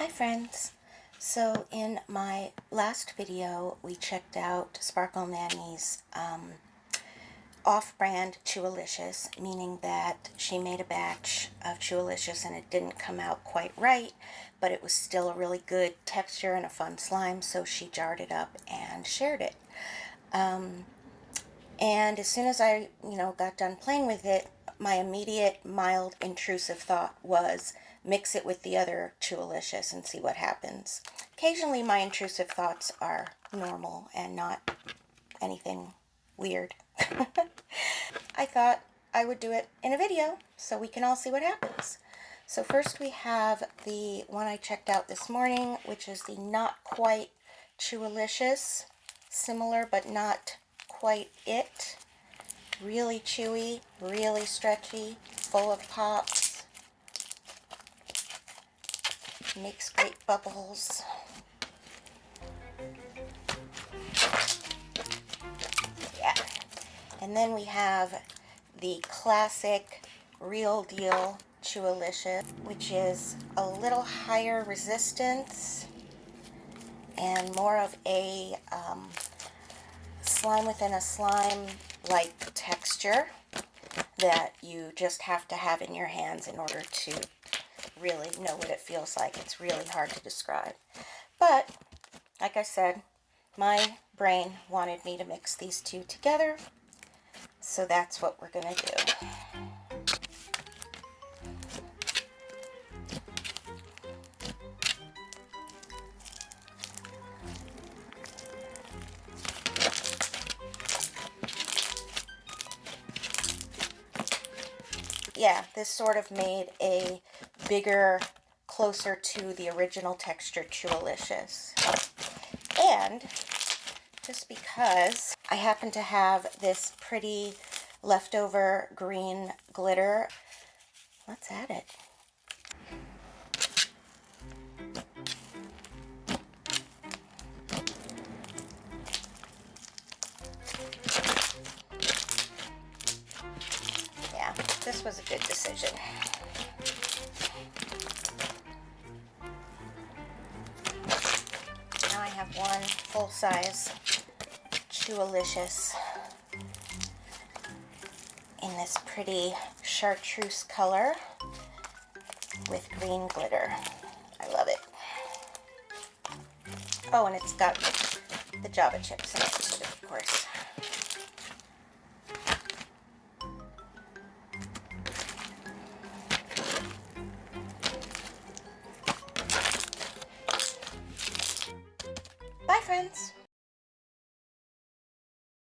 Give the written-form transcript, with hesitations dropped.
Hi friends! So in my last video we checked out Sparkle Nanny's off-brand Chewalicious, meaning that she made a batch of Chewalicious and it didn't come out quite right, but it was still a really good texture and a fun slime, so she jarred it up and shared it. And as soon as I, got done playing with it, my immediate mild intrusive thought was mix it with the other Chewalicious and see what happens. Occasionally my intrusive thoughts are normal and not anything weird. I thought I would do it in a video so we can all see what happens. So first we have the one I checked out this morning, which is the Not Quite Chewalicious. Similar but not quite it. Really chewy, really stretchy, full of pops. Makes great bubbles. Yeah. And then we have the classic Real Deal Chewalicious, which is a little higher resistance and more of a slime within a slime like texture that you just have to have in your hands in order to really know what it feels like. It's really hard to describe. But, like I said, my brain wanted me to mix these two together, so that's what we're going to do. Yeah, this sort of made a bigger, closer to the original texture Chewalicious. And just because I happen to have this pretty leftover green glitter, let's add it. Yeah, this was a good decision. Now I have one full-size Chewalicious in this pretty chartreuse color with green glitter. I love it. Oh, and it's got the Java chips in it too, of course. Bye, friends.